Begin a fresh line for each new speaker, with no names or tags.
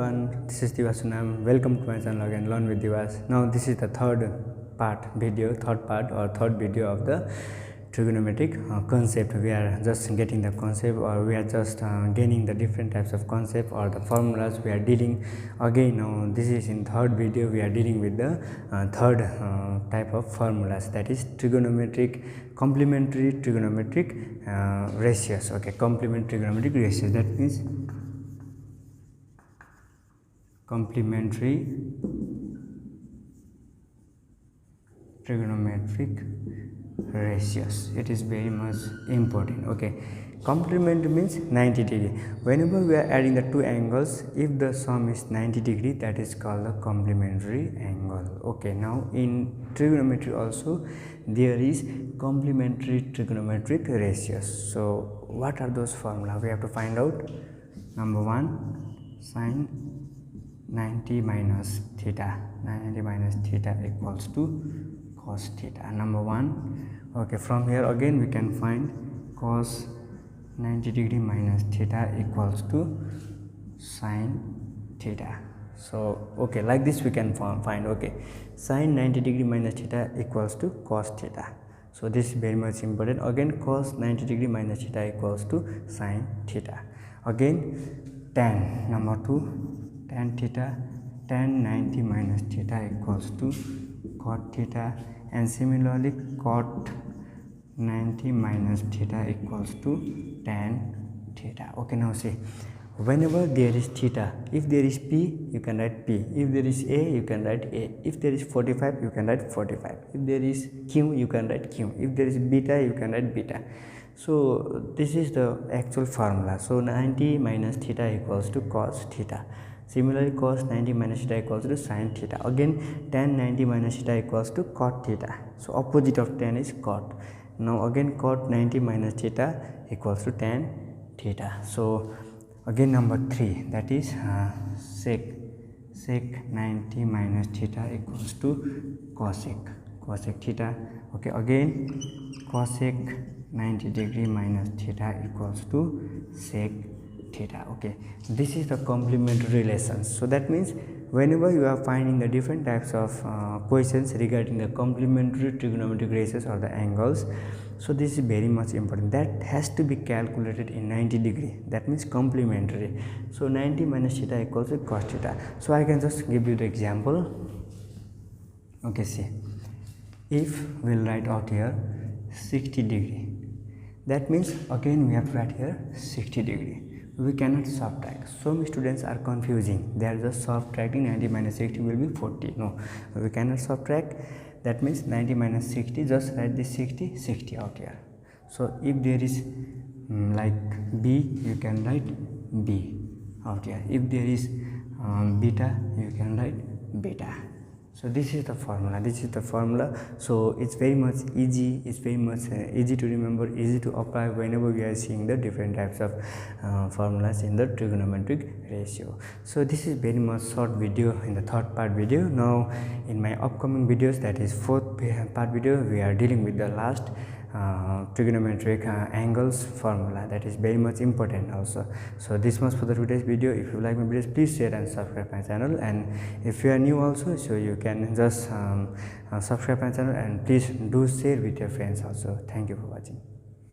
everyone, this is Diwas. Welcome to my channel again, Learn with Diwas. Now this is the third part or third video of the trigonometric concept. We are just getting the concept, or we are just gaining the different types of concept or the formulas we are dealing. Again, now this is in third video, we are dealing with the third type of formulas, that is complementary trigonometric ratios. Okay, complementary trigonometric ratios, that means complementary trigonometric ratios. It is very much important. Okay, complement means 90 degree. Whenever we are adding the two angles, if the sum is 90 degree, that is called the complementary angle. Okay, now in trigonometry also there is complementary trigonometric ratios. So what are those formula? We have to find out. Number one, sine 90 minus theta equals to cos theta. Number one. Okay, from here again we can find cos 90 degree minus theta equals to sine theta. So okay, like this we can find. Okay, sine 90 degree minus theta equals to cos theta. So this is very much important. Again, cos 90 degree minus theta equals to sine theta. Again, tan, number two, tan theta, tan 90 minus theta equals to cot theta, and similarly cot 90 minus theta equals to tan theta. Okay, now see, whenever there is theta, if there is p, you can write p. If there is a, you can write a. If there is 45, you can write 45. If there is q, you can write q. If there is beta, you can write beta. So this is the actual formula. So 90 minus theta equals to cos theta. Similarly, cos 90 minus theta equals to sin theta. Again, tan 90 minus theta equals to cot theta. So opposite of tan is cot. Now again, cot 90 minus theta equals to tan theta. So again, number 3, that is sec 90 minus theta equals to cosec theta. Okay, again cosec 90 degree minus theta equals to sec theta. Okay, this is the complementary relations. So that means whenever you are finding the different types of questions regarding the complementary trigonometric ratios or the angles, so this is very much important. That has to be calculated in 90 degree. That means complementary. So 90 minus theta equals to cos theta. So I can just give you the example. Okay, see, if we'll write out here 60 degree, that means again we have to write here 60 degree. We cannot subtract. Some students are confusing. They are just subtracting. 90 minus 60 will be 40. No, we cannot subtract. That means 90 minus 60, just write this 60 out here. So if there is like b, you can write b out here. If there is beta, you can write beta. So this is the formula. So it's very much easy. It's very much easy to remember, easy to apply whenever we are seeing the different types of formulas in the trigonometric ratio. So this is very much short video in the third part video. Now in my upcoming videos, that is fourth part video, we are dealing with the last trigonometric angles formula. That is very much important also. So this much for the today's video. If you like my videos, please share and subscribe my channel, and if you are new also, so you can just subscribe my channel, and please do share with your friends also. Thank you for watching.